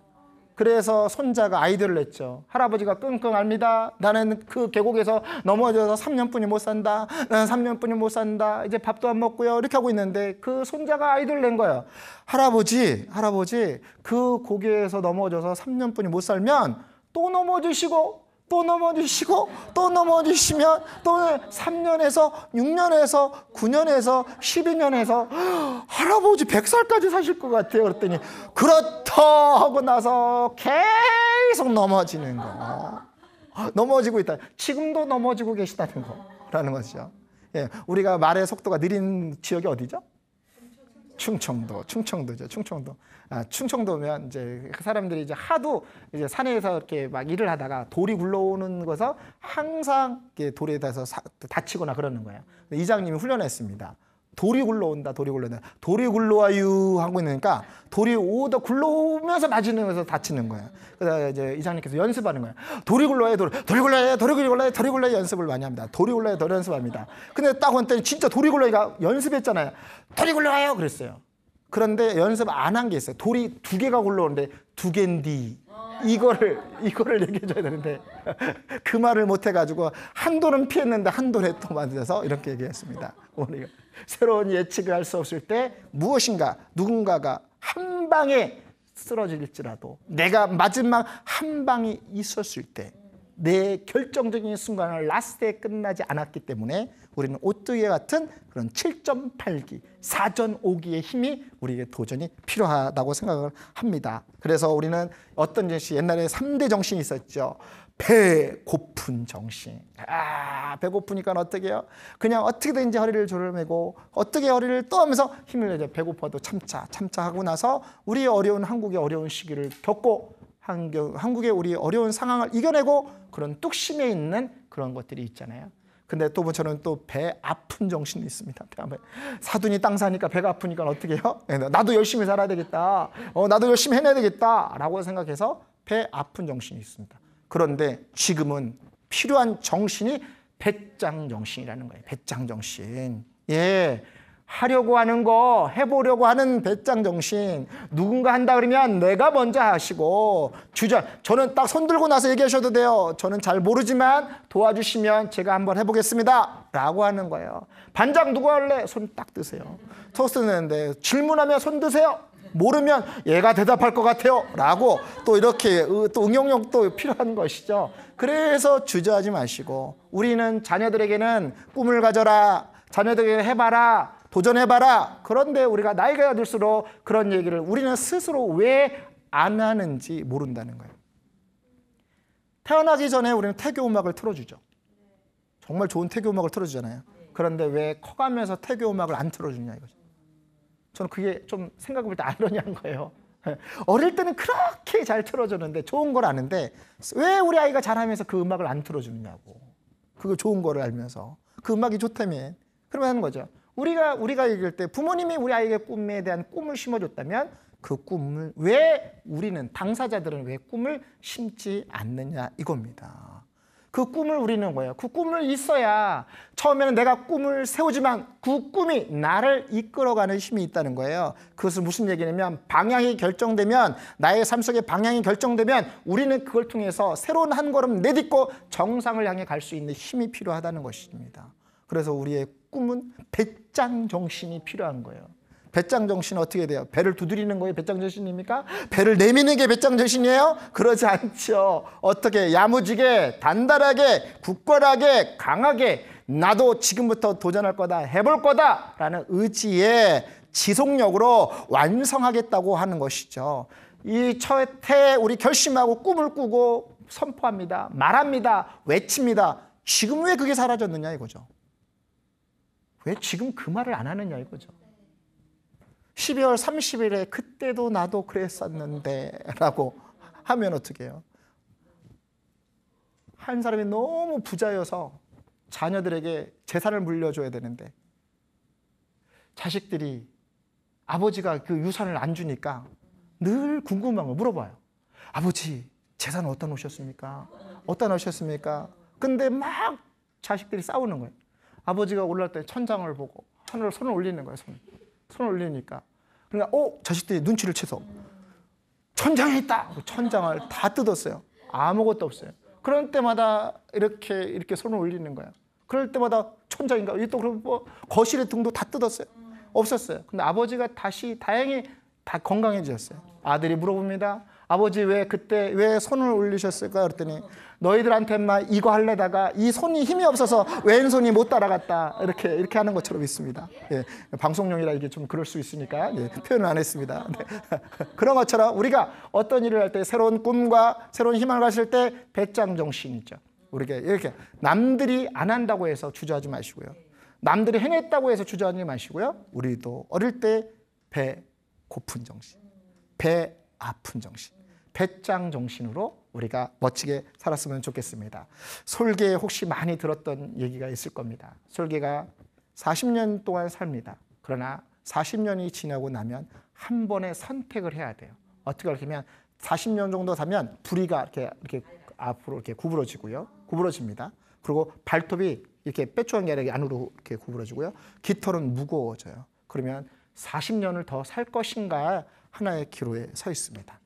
그래서 손자가 아이디어를 냈죠. 할아버지가 끙끙 앓니다. 나는 그 계곡에서 넘어져서 3년뿐이 못 산다. 나는 3년뿐이 못 산다. 이제 밥도 안 먹고요. 이렇게 하고 있는데 그 손자가 아이디어를 낸 거예요. 할아버지, 그 고개에서 넘어져서 3년뿐이 못 살면 또 넘어지시고 또 넘어지시고 또 넘어지시면 또 3년에서 6년에서 9년에서 12년에서 할아버지 100살까지 사실 것 같아요. 그랬더니 그렇다 하고 나서 계속 넘어지는 거. 넘어지고 있다. 지금도 넘어지고 계시다는 거라는 거죠. 예, 우리가 말의 속도가 느린 지역이 어디죠? 충청도죠. 충청도면 이제 그 사람들이 이제 하도 이제 산에서 이렇게 막 일을 하다가 돌이 굴러오는 것에서 항상 돌에 대해서 다치거나 그러는 거예요. 이장님이 훈련했습니다. 돌이 굴러온다. 돌이 굴러와요 하고 있으니까 돌이 오다 굴러오면서 맞는 것에서 다치는 거예요. 그래서 이제 이장님께서 연습하는 거예요. 돌이 굴러와요. 돌이 굴러와요. 연습을 많이 합니다. 돌이 굴러와요. 돌 연습합니다. 근데 딱 왔더니 진짜 돌이 굴러와요. 연습했잖아요. 돌이 굴러와요. 그랬어요. 그런데 연습 안 한 게 있어요. 돌이 2개가 굴러오는데 2개인디 이거를 얘기해 줘야 되는데 그 말을 못 해가지고 한 돌은 피했는데 한 돌에 또 맞아서 이렇게 얘기했습니다. 우리가 새로운 예측을 할 수 없을 때 무엇인가 누군가가 한 방에 쓰러질지라도 내가 마지막 한 방이 있었을 때 내 결정적인 순간을 라스트에 끝나지 않았기 때문에 우리는 오뚜기 같은 그런 7.8기, 4전 5기의 힘이 우리에게 도전이 필요하다고 생각을 합니다. 그래서 우리는 어떤 정신, 옛날에 3대 정신이 있었죠. 배고픈 정신. 배고프니까 어떻게 해요? 그냥 어떻게든지 허리를 조르매고 어떻게 허리를 떠하면서 힘을 내죠. 배고파도 참자 하고 나서 우리의 어려운 한국의 어려운 시기를 겪고 한국의 우리 어려운 상황을 이겨내고 그런 뚝심에 있는 그런 것들이 있잖아요. 근데 또 저는 또 배 아픈 정신이 있습니다. 사돈이 땅 사니까 배가 아프니까 어떻게 해요? 나도 열심히 살아야 되겠다. 나도 열심히 해내야 되겠다. 라고 생각해서 배 아픈 정신이 있습니다. 그런데 지금은 필요한 정신이 배짱 정신이라는 거예요. 배짱 정신. 예. 하려고 하는 거, 해보려고 하는 배짱 정신. 누군가 한다 그러면 내가 먼저 하시고 저는 딱 손 들고 나서 얘기하셔도 돼요. 저는 잘 모르지만 도와주시면 제가 한번 해보겠습니다 라고 하는 거예요. 반장 누구 할래? 손 딱 드세요. 토스트 내는데 질문하면 손 드세요. 모르면 얘가 대답할 것 같아요 라고 또 이렇게 또 응용력도 필요한 것이죠. 그래서 주저하지 마시고 우리는 자녀들에게는 꿈을 가져라, 자녀들에게 해봐라, 도전해봐라. 그런데 우리가 나이가 들수록 그런 얘기를 우리는 스스로 왜 안 하는지 모른다는 거예요. 태어나기 전에 우리는 태교 음악을 틀어주죠. 정말 좋은 태교 음악을 틀어주잖아요. 그런데 왜 커가면서 태교 음악을 안 틀어주냐 이거죠. 저는 그게 좀 생각해볼 때 아이러니한 거예요. 어릴 때는 그렇게 잘 틀어줬는데 좋은 걸 아는데 왜 우리 아이가 잘하면서 그 음악을 안 틀어주느냐고. 그거 좋은 거를 알면서 그 음악이 좋다면 그러면 하는 거죠. 우리가 얘기할 때 부모님이 우리 아이에게 꿈에 대한 꿈을 심어줬다면 그 꿈을 왜 우리는 당사자들은 왜 꿈을 심지 않느냐 이겁니다. 그 꿈을 우리는 뭐예요? 그 꿈을 있어야 처음에는 내가 꿈을 세우지만 그 꿈이 나를 이끌어가는 힘이 있다는 거예요. 그것은 무슨 얘기냐면 방향이 결정되면 나의 삶 속의 방향이 결정되면 우리는 그걸 통해서 새로운 한 걸음 내딛고 정상을 향해 갈 수 있는 힘이 필요하다는 것입니다. 그래서 우리의 꿈은 배짱 정신이 필요한 거예요. 배짱 정신은 어떻게 돼요? 배를 두드리는 거예요? 배짱 정신입니까? 배를 내미는 게 배짱 정신이에요? 그러지 않죠. 어떻게 야무지게 단단하게 굳건하게 강하게 나도 지금부터 도전할 거다 해볼 거다 라는 의지에 지속력으로 완성하겠다고 하는 것이죠. 이 첫해 우리 결심하고 꿈을 꾸고 선포합니다. 말합니다. 외칩니다. 지금 왜 그게 사라졌느냐 이거죠. 왜 지금 그 말을 안 하느냐 이거죠. 12월 30일에 그때도 나도 그랬었는데 라고 하면 어떻게 해요? 한 사람이 너무 부자여서 자녀들에게 재산을 물려줘야 되는데 자식들이 아버지가 그 유산을 안 주니까 늘 궁금한 거 물어봐요. 아버지 재산을 어디다 놓으셨습니까? 어디다 놓으셨습니까? 근데 막 자식들이 싸우는 거예요. 아버지가 올라올 때 천장을 보고 하늘로 손을 올리는 거예요. 손을 올리니까. 그러니까 자식들이 눈치를 채서 천장에 있다. 천장을 다 뜯었어요. 아무것도 없어요. 그럴 때마다 이렇게 손을 올리는 거예요. 그럴 때마다 천장인가? 또 그럼 뭐 거실의 등도 다 뜯었어요. 없었어요. 근데 아버지가 다시 다행히 다 건강해지셨어요. 아들이 물어봅니다. 아버지 그때 왜 손을 올리셨을까? 그랬더니 너희들한테만 이거 하려다가 이 손이 힘이 없어서 왼손이 못 따라갔다. 이렇게 하는 것처럼 있습니다. 예, 방송용이라 이게 좀 그럴 수 있으니까 표현을 안 했습니다. 네. 그런 것처럼 우리가 어떤 일을 할 때 새로운 꿈과 새로운 희망을 가질 때 배짱 정신이죠. 우리가 이렇게 남들이 안 한다고 해서 주저하지 마시고요. 남들이 해냈다고 해서 주저하지 마시고요. 우리도 어릴 때 배 고픈 정신, 배 아픈 정신, 배짱 정신으로 우리가 멋지게 살았으면 좋겠습니다. 솔개 혹시 많이 들었던 얘기가 있을 겁니다. 솔개가 40년 동안 삽니다. 그러나 40년이 지나고 나면 한 번의 선택을 해야 돼요. 어떻게 하면 40년 정도 사면 부리가 이렇게 앞으로 이렇게 구부러집니다. 그리고 발톱이 이렇게 빼추한 게 아니라 안으로 이렇게 구부러지고요. 깃털은 무거워져요. 그러면 40년을 더 살 것인가 하나의 기로에 서 있습니다.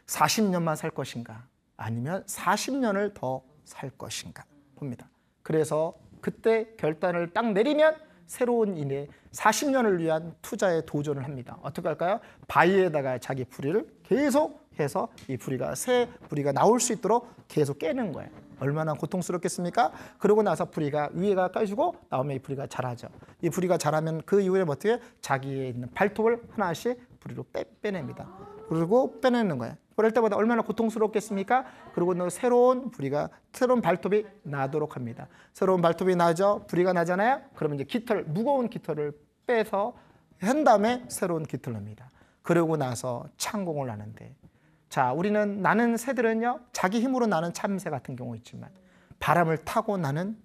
40년만 살 것인가 아니면 40년을 더 살 것인가 봅니다. 그래서 그때 결단을 딱 내리면 새로운 인해 40년을 위한 투자에 도전을 합니다. 어떻게 할까요? 바위에다가 자기 부리를 계속해서 이 부리가 새 부리가 나올 수 있도록 계속 깨는 거예요. 얼마나 고통스럽겠습니까? 그러고 나서 부리가 위에가 까지고 나오면 이 부리가 자라죠. 이 부리가 자라면 그 이후에 어떻게 자기에 있는 발톱을 하나씩 부리로 빼냅니다. 그리고 빼내는 거예요. 그럴 때마다 얼마나 고통스럽겠습니까? 그리고 새로운 발톱이 나도록 합니다. 새로운 발톱이 나죠. 부리가 나잖아요. 그러면 이제 무거운 깃털을 빼서 한 다음에 새로운 깃털을 납니다. 그러고 나서 창공을 하는데, 자, 나는 새들은요, 자기 힘으로 나는 참새 같은 경우 있지만 바람을 타고 나는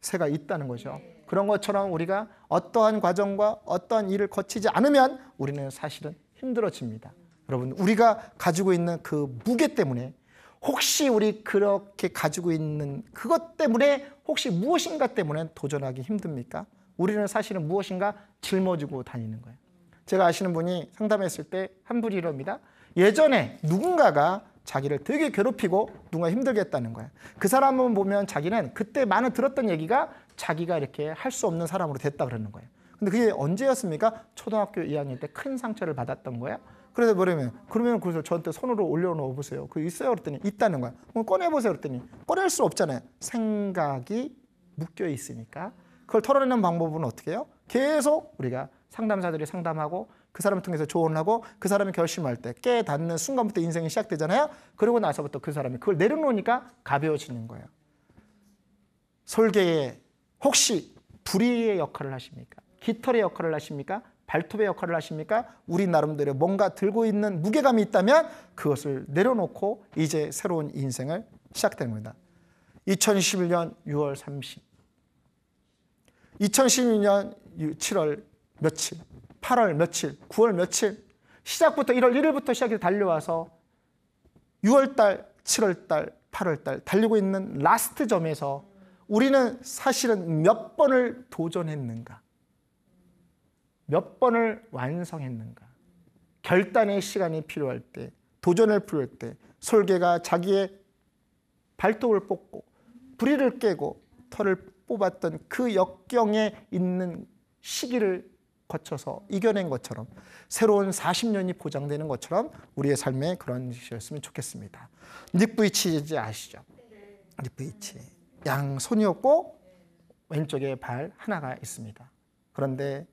새가 있다는 거죠. 그런 것처럼 우리가 어떠한 과정과 어떠한 일을 거치지 않으면 우리는 사실은 힘들어집니다. 여러분, 우리가 가지고 있는 그 무게 때문에, 혹시 우리 그렇게 가지고 있는 그것 때문에 혹시 무엇인가 때문에 도전하기 힘듭니까? 우리는 사실은 무엇인가 짊어지고 다니는 거예요. 제가 아시는 분이 상담했을 때 한 분이 이럽니다. 예전에 누군가가 자기를 되게 괴롭히고 누군가 힘들게 했다는 거예요. 그 사람을 보면 자기는 그때 많이 들었던 얘기가 자기가 이렇게 할 수 없는 사람으로 됐다 그러는 거예요. 근데 그게 언제였습니까? 초등학교 2학년 때 큰 상처를 받았던 거예요. 그래서 그러면 그래서 저한테 손으로 올려놓아 보세요. 그거 있어요? 그랬더니 있다는 거야. 그럼 꺼내보세요. 그랬더니 꺼낼 수 없잖아요. 생각이 묶여 있으니까. 그걸 털어내는 방법은 어떻게 해요? 계속 우리가 상담사들이 상담하고 그 사람을 통해서 조언을 하고 그 사람이 결심할 때 깨닫는 순간부터 인생이 시작되잖아요. 그러고 나서부터 그 사람이 그걸 내려놓으니까 가벼워지는 거예요. 솔개에 혹시 부리의 역할을 하십니까? 깃털의 역할을 하십니까? 발톱의 역할을 하십니까? 우리 나름대로 뭔가 들고 있는 무게감이 있다면 그것을 내려놓고 이제 새로운 인생을 시작되는 겁니다. 2011년 6월 30, 2012년 7월 며칠, 8월 며칠, 9월 며칠, 시작부터 1월 1일부터 시작해서 달려와서 6월달, 7월달, 8월달 달리고 있는 라스트 점에서 우리는 사실은 몇 번을 도전했는가? 몇 번을 완성했는가? 결단의 시간이 필요할 때, 도전을 필요할 때 솔개가 자기의 발톱을 뽑고 부리를 깨고 털을 뽑았던 그 역경에 있는 시기를 거쳐서 이겨낸 것처럼 새로운 40년이 보장되는 것처럼 우리의 삶에 그런 것이었으면 좋겠습니다. 닉브이치 아시죠? 닉브이치. 양손이 없고 왼쪽에 발 하나가 있습니다. 그런데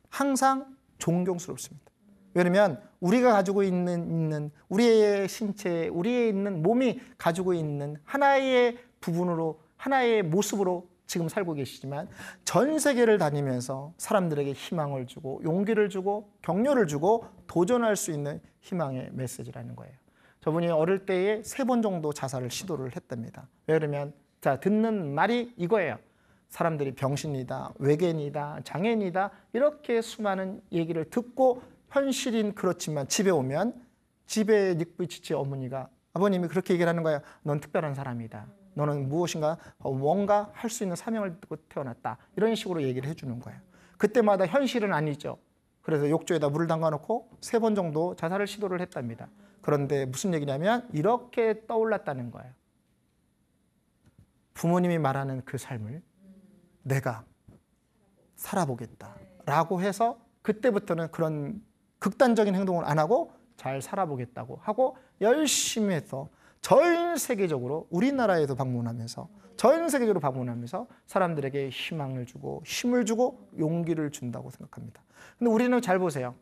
항상 존경스럽습니다. 왜냐하면 우리가 가지고 있는 우리의 신체, 우리의 있는 몸이 가지고 있는 하나의 부분으로, 하나의 모습으로 지금 살고 계시지만 전 세계를 다니면서 사람들에게 희망을 주고 용기를 주고 격려를 주고 도전할 수 있는 희망의 메시지라는 거예요. 저분이 어릴 때에 3번 정도 자살을 시도를 했답니다. 왜냐하면 듣는 말이 이거예요. 사람들이 병신이다, 외계인이다, 장애인이다 이렇게 수많은 얘기를 듣고 현실인 그렇지만 집에 오면 집에 닉브이치치 어머니가 아버님이 그렇게 얘기를 하는 거예요. 넌 특별한 사람이다. 너는 무엇인가 뭔가 할 수 있는 사명을 듣고 태어났다. 이런 식으로 얘기를 해주는 거예요. 그때마다 현실은 아니죠. 그래서 욕조에다 물을 담가놓고 3번 정도 자살을 시도를 했답니다. 그런데 무슨 얘기냐면 이렇게 떠올랐다는 거예요. 부모님이 말하는 그 삶을 내가 살아보겠다라고 해서 그때부터는 그런 극단적인 행동을 안 하고 잘 살아보겠다고 하고 열심히 해서 전 세계적으로 우리나라에도 방문하면서 전 세계적으로 방문하면서 사람들에게 희망을 주고 힘을 주고 용기를 준다고 생각합니다. 근데 우리는 잘 보세요.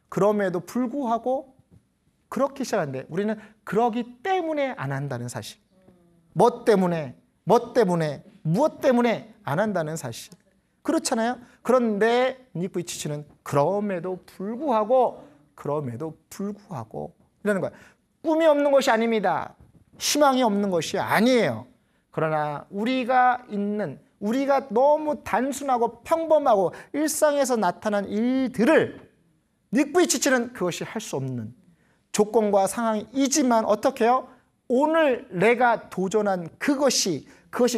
그럼에도 불구하고 그렇게 시작하는데 우리는 그러기 때문에 안 한다는 사실. 무엇 때문에 안 한다는 사실. 그렇잖아요. 그런데 닉 부이치치는 그럼에도 불구하고 이러는 거예요. 꿈이 없는 것이 아닙니다. 희망이 없는 것이 아니에요. 그러나 우리가 너무 단순하고 평범하고 일상에서 나타난 일들을 닉 부이치치는 그것이 할 수 없는 조건과 상황이지만 어떻게 해요? 오늘 내가 도전한 그것이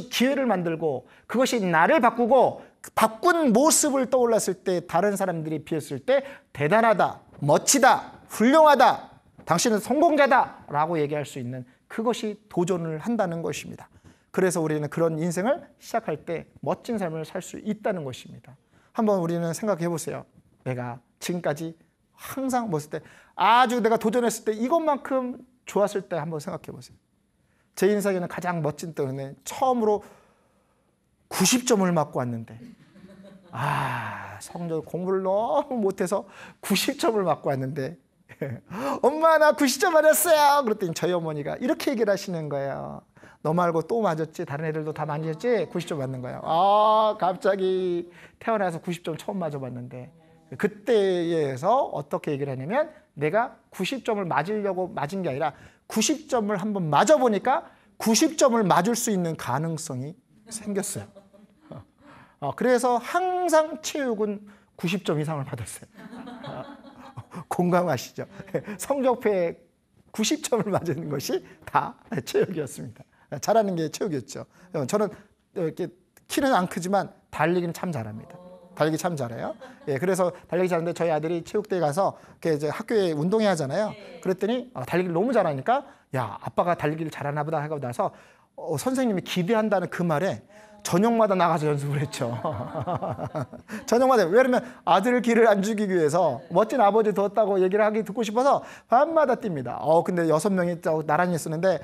기회를 만들고 그것이 나를 바꾸고 바꾼 모습을 떠올랐을 때 다른 사람들이 비었을 때 대단하다, 멋지다, 훌륭하다, 당신은 성공자다 라고 얘기할 수 있는 그것이 도전을 한다는 것입니다. 그래서 우리는 그런 인생을 시작할 때 멋진 삶을 살 수 있다는 것입니다. 한번 우리는 생각해 보세요. 내가 지금까지 항상 봤을 때 아주 내가 도전했을 때 이것만큼 좋았을 때 한번 생각해 보세요. 제 인생에는 가장 멋진 때는 처음으로 90점을 맞고 왔는데 성적 공부를 너무 못해서 90점을 맞고 왔는데 엄마 나 90점 맞았어요. 그랬더니 저희 어머니가 이렇게 얘기를 하시는 거예요. 너 말고 또 맞았지? 다른 애들도 다 맞았지? 90점 맞는 거예요. 갑자기 태어나서 90점 처음 맞아봤는데 그때에서 어떻게 얘기를 하냐면 내가 90점을 맞으려고 맞은 게 아니라 90점을 한번 맞아보니까 90점을 맞을 수 있는 가능성이 생겼어요. 그래서 항상 체육은 90점 이상을 받았어요. 공감하시죠? 성적표에 90점을 맞은 것이 다 체육이었습니다. 잘하는 게 체육이었죠. 저는 이렇게 키는 안 크지만 달리기는 참 잘합니다. 달리기 참 잘해요. 그래서 달리기 잘하는데 저희 아들이 체육대회 가서 이제 학교에 운동회 하잖아요. 그랬더니 달리기를 너무 잘하니까 야 아빠가 달리기를 잘하나 보다 하고 나서 선생님이 기대한다는 그 말에 저녁마다 나가서 연습을 했죠. 저녁마다. 왜냐면 아들 길을 안 죽이기 위해서 멋진 아버지 뒀다고 얘기를 듣고 싶어서 밤마다 뜁니다. 근데 6명이 나란히 있었는데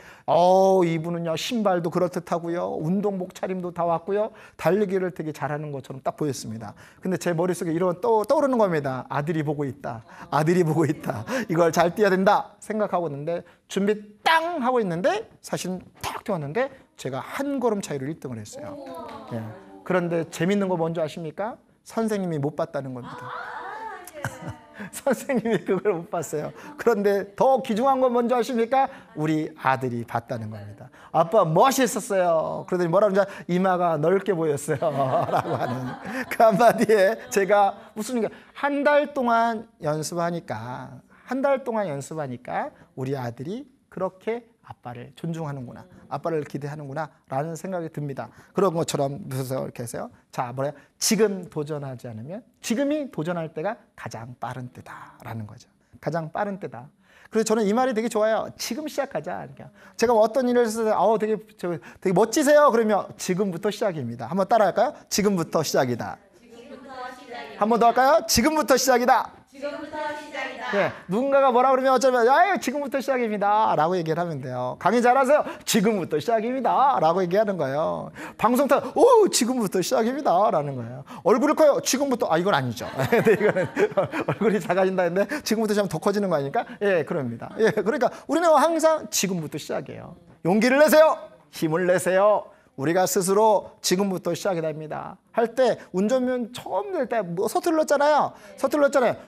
이분은요 신발도 그렇듯 하고요. 운동복 차림도 다 왔고요. 달리기를 되게 잘하는 것처럼 딱 보였습니다. 근데 제 머릿속에 이런 떠오르는 겁니다. 아들이 보고 있다. 이걸 잘 뛰어야 된다 생각하고 있는데 준비 땅 하고 있는데 사실은 탁 뛰었는데 제가 한 걸음 차이로 1등을 했어요. 그런데 재밌는 거 뭔지 아십니까? 선생님이 못 봤다는 겁니다. 선생님이 그걸 못 봤어요. 그런데 더 귀중한 건 뭔지 아십니까? 우리 아들이 봤다는 겁니다. 아빠 멋있었어요. 그러더니 뭐라고 하냐? 이마가 넓게 보였어요. 라고 하는 그 한마디에 제가 무슨 한 달 동안 연습하니까 우리 아들이 그렇게 아빠를 존중하는구나, 아빠를 기대하는구나 라는 생각이 듭니다. 그런 것처럼 무슨 이렇게 해서요. 지금 도전하지 않으면 지금이 도전할 때가 가장 빠른 때다라는 거죠. 가장 빠른 때다. 그래서 저는 이 말이 되게 좋아요. 지금 시작하자. 그러니까 제가 어떤 일을 했을 때 되게 멋지세요. 그러면 지금부터 시작입니다. 한번 따라할까요? 지금부터 시작이다. 한 번 더 할까요? 지금부터 시작이다. 누군가가 뭐라 그러면 어쩌면 지금부터 시작입니다 라고 얘기를 하면 돼요. 강의 잘하세요. 지금부터 시작입니다 라고 얘기하는 거예요. 방송 타 지금부터 시작입니다 라는 거예요. 얼굴이 커요. 지금부터 이건 아니죠. 이거는 얼굴이 작아진다 했는데 지금부터 시작하면 더 커지는 거 아닙니까? 그럽니다. 그러니까 우리는 항상 지금부터 시작이에요. 용기를 내세요. 힘을 내세요. 우리가 스스로 지금부터 시작이 됩니다. 할 때 운전면 처음 될 때 서툴렀잖아요.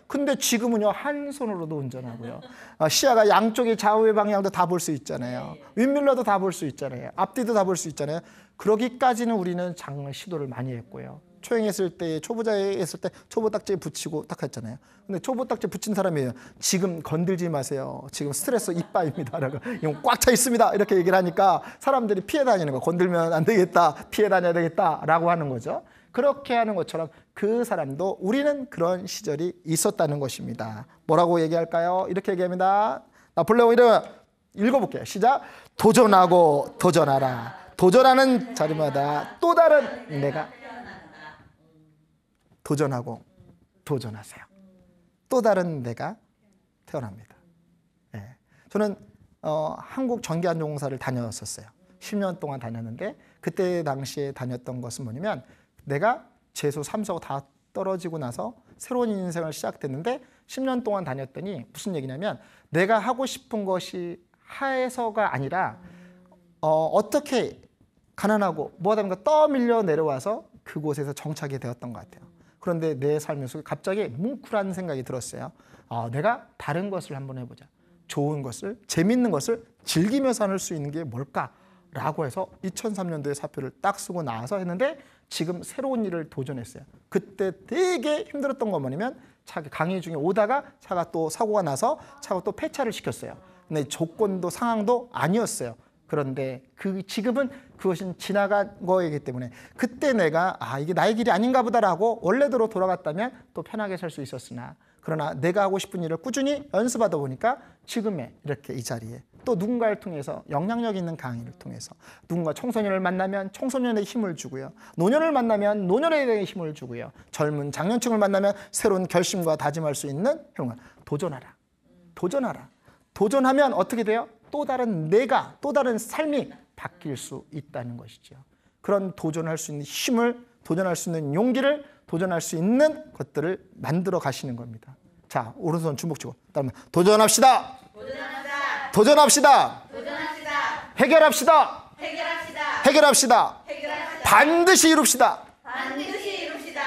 근데 지금은요 한 손으로도 운전하고요. 시야가 양쪽의 좌우의 방향도 다 볼 수 있잖아요. 윗밀러도 다 볼 수 있잖아요. 앞뒤도 다 볼 수 있잖아요. 그러기까지는 우리는 장을 시도를 많이 했고요. 초행했을 때 초보자에 했을 때 초보딱지 붙이고 딱 했잖아요. 근데 초보딱지 붙인 사람이에요. 지금 건들지 마세요. 지금 스트레스 이빠입니다. 이건 꽉 차 있습니다. 이렇게 얘기를 하니까 사람들이 피해 다니는 거. 건들면 안 되겠다. 피해 다녀야 되겠다. 라고 하는 거죠. 그렇게 하는 것처럼 그 사람도 우리는 그런 시절이 있었다는 것입니다. 뭐라고 얘기할까요? 이렇게 얘기합니다. 나폴레옹 이름 읽어볼게요. 시작. 도전하고 도전하라. 도전하는 자리마다 또 다른 내가. 도전하고 도전하세요. 또 다른 내가 태어납니다. 네. 저는 한국 전기안전공사를 다녔었어요. 10년 동안 다녔는데 그때 당시에 다녔던 것은 뭐냐면 내가 재수 3수하고 다 떨어지고 나서 새로운 인생을 시작됐는데 10년 동안 다녔더니 무슨 얘기냐면 내가 하고 싶은 것이 하에서가 아니라 어떻게 가난하고 뭐하다 보니까 떠밀려 내려와서 그곳에서 정착이 되었던 것 같아요. 그런데 내 삶 속에 갑자기 뭉클한 생각이 들었어요. 내가 다른 것을 한번 해보자. 좋은 것을, 재밌는 것을 즐기면서 할 수 있는 게 뭘까라고 해서 2003년도에 사표를 딱 쓰고 나와서 했는데 지금 새로운 일을 도전했어요. 그때 되게 힘들었던 건 뭐냐면 강의 중에 오다가 차가 또 사고가 나서 차가 또 폐차를 시켰어요. 근데 조건도 상황도 아니었어요. 그런데 지금은 그것은 지나간 거이기 때문에 그때 내가 이게 나의 길이 아닌가 보다라고 원래대로 돌아갔다면 또 편하게 살 수 있었으나 그러나 내가 하고 싶은 일을 꾸준히 연습하다 보니까 지금의 이렇게 이 자리에 또 누군가를 통해서 영향력 있는 강의를 통해서 누군가 청소년을 만나면 청소년에게 힘을 주고요. 노년을 만나면 노년에 힘을 주고요. 젊은 장년층을 만나면 새로운 결심과 다짐할 수 있는 그런 도전하라. 도전하라. 도전하면 어떻게 돼요? 또 다른 내가, 또 다른 삶이 바뀔 수 있다는 것이죠. 그런 도전할 수 있는 힘을, 도전할 수 있는 용기를, 도전할 수 있는 것들을 만들어 가시는 겁니다. 자, 오른손 주먹 쥐고 따르면 도전합시다. 도전합시다. 도전합시다. 도전합시다. 해결합시다. 해결합시다. 해결합시다. 해결합시다. 반드시 이룹시다. 반드시 이룹시다.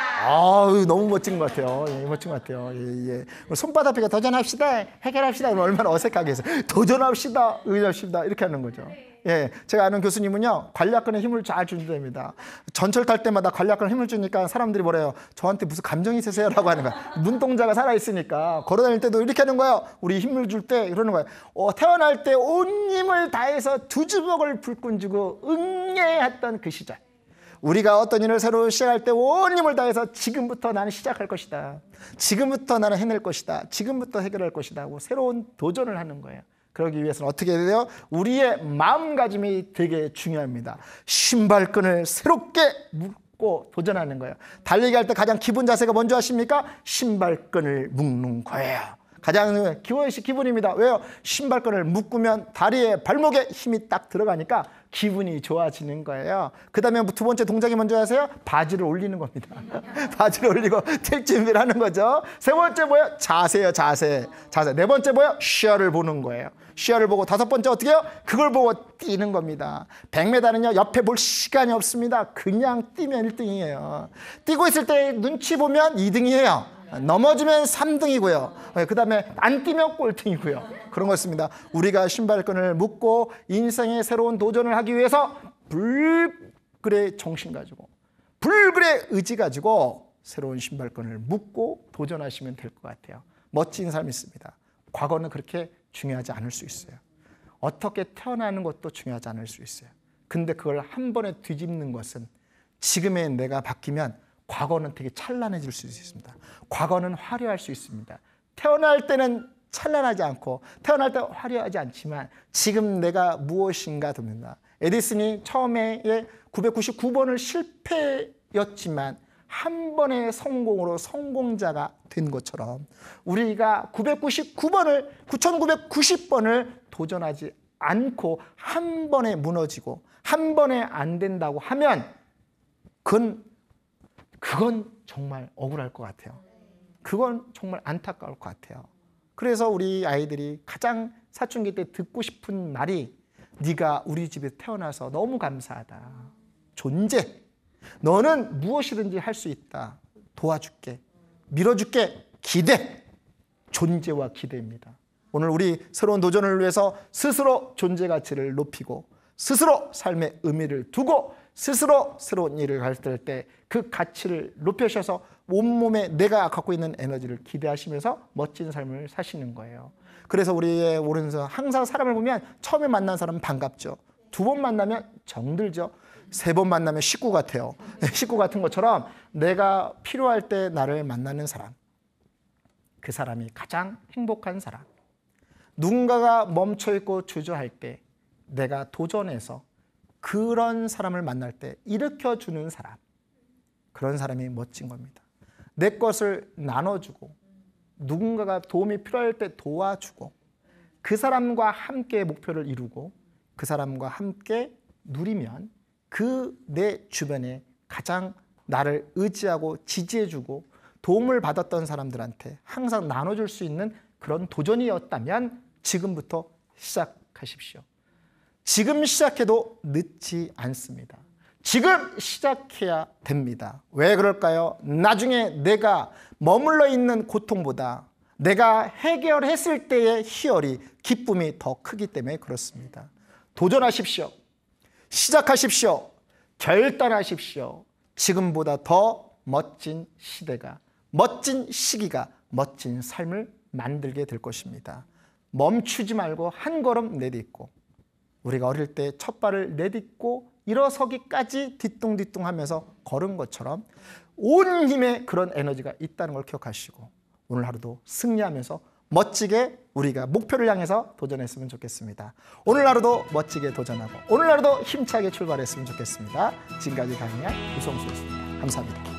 너무 멋진 것 같아요. 멋진 것 같아요. 손바닥 펴고 도전합시다. 해결합시다. 그러면 얼마나 어색하게 해서 도전합시다. 의논합시다. 이렇게 하는 거죠. 제가 아는 교수님은요, 관략근에 힘을 잘 준답니다. 전철 탈 때마다 관략근에 힘을 주니까 사람들이 뭐래요? 저한테 무슨 감정이 있으세요? 라고 하는 거야. 눈동자가 살아있으니까 걸어다닐 때도 이렇게 하는 거예요. 우리 힘을 줄 때 이러는 거예요. 태어날 때 온 힘을 다해서 두 주먹을 불끈 쥐고 응애했던 그 시절. 우리가 어떤 일을 새로 시작할 때 온 힘을 다해서 지금부터 나는 시작할 것이다. 지금부터 나는 해낼 것이다. 지금부터 해결할 것이다 하고 새로운 도전을 하는 거예요. 그러기 위해서는 어떻게 해야 돼요? 우리의 마음가짐이 되게 중요합니다. 신발끈을 새롭게 묶고 도전하는 거예요. 달리기 할 때 가장 기본 자세가 뭔지 아십니까? 신발끈을 묶는 거예요. 가장 기본입니다. 왜요? 신발끈을 묶으면 다리에 발목에 힘이 딱 들어가니까 기분이 좋아지는 거예요. 그 다음에 두 번째 동작이 뭔지 아세요? 바지를 올리는 겁니다. 바지를 올리고 뛸 준비를 하는 거죠. 세 번째 뭐예요? 자세요. 자세. 네 번째 뭐예요? 시야를 보는 거예요. 시야를 보고 다섯 번째 어떻게 해요? 그걸 보고 뛰는 겁니다. 100m는요 옆에 볼 시간이 없습니다. 그냥 뛰면 1등이에요. 뛰고 있을 때 눈치 보면 2등이에요. 넘어지면 3등이고요. 그 다음에 안 뛰면 꼴등이고요. 그런 것입니다. 우리가 신발끈을 묶고 인생의 새로운 도전을 하기 위해서 불굴의 정신 가지고 불굴의 의지 가지고 새로운 신발끈을 묶고 도전하시면 될 것 같아요. 멋진 삶이 있습니다. 과거는 그렇게 중요하지 않을 수 있어요. 어떻게 태어나는 것도 중요하지 않을 수 있어요. 근데 그걸 한 번에 뒤집는 것은 지금의 내가 바뀌면 과거는 되게 찬란해질 수 있습니다. 과거는 화려할 수 있습니다. 태어날 때는 찬란하지 않고 태어날 때 화려하지 않지만 지금 내가 무엇인가 됩니다. 에디슨이 처음에 999번을 실패였지만 한 번의 성공으로 성공자가 된 것처럼 우리가 9990번을 도전하지 않고 한 번에 무너지고 한 번에 안 된다고 하면 그건 정말 억울할 것 같아요. 그건 정말 안타까울 것 같아요. 그래서 우리 아이들이 가장 사춘기 때 듣고 싶은 말이 네가 우리 집에 태어나서 너무 감사하다. 존재. 너는 무엇이든지 할 수 있다. 도와줄게. 밀어줄게. 기대. 존재와 기대입니다. 오늘 우리 새로운 도전을 위해서 스스로 존재 가치를 높이고 스스로 삶의 의미를 두고 스스로 새로운 일을 할 때 그 가치를 높여셔서 온몸에 내가 갖고 있는 에너지를 기대하시면서 멋진 삶을 사시는 거예요. 그래서 우리의 오른손 항상 사람을 보면 처음에 만난 사람은 반갑죠. 두 번 만나면 정들죠. 3번 만나면 식구 같아요. 식구 같은 것처럼 내가 필요할 때 나를 만나는 사람, 그 사람이 가장 행복한 사람. 누군가가 멈춰있고 주저할 때 내가 도전해서 그런 사람을 만날 때 일으켜주는 사람, 그런 사람이 멋진 겁니다. 내 것을 나눠주고 누군가가 도움이 필요할 때 도와주고 그 사람과 함께 목표를 이루고 그 사람과 함께 누리면 그 내 주변에 가장 나를 의지하고 지지해주고 도움을 받았던 사람들한테 항상 나눠줄 수 있는 그런 도전이었다면 지금부터 시작하십시오. 지금 시작해도 늦지 않습니다. 지금 시작해야 됩니다. 왜 그럴까요? 나중에 내가 머물러 있는 고통보다 내가 해결했을 때의 희열이, 기쁨이 더 크기 때문에 그렇습니다. 도전하십시오. 시작하십시오. 결단하십시오. 지금보다 더 멋진 시대가, 멋진 시기가, 멋진 삶을 만들게 될 것입니다. 멈추지 말고 한 걸음 내딛고, 우리가 어릴 때 첫 발을 내딛고 일어서기까지 뒤뚱뒤뚱 하면서 걸은 것처럼 온 힘의 그런 에너지가 있다는 걸 기억하시고 오늘 하루도 승리하면서 멋지게 우리가 목표를 향해서 도전했으면 좋겠습니다. 오늘 하루도 멋지게 도전하고 오늘 하루도 힘차게 출발했으면 좋겠습니다. 지금까지 강의한 유성수였습니다. 감사합니다.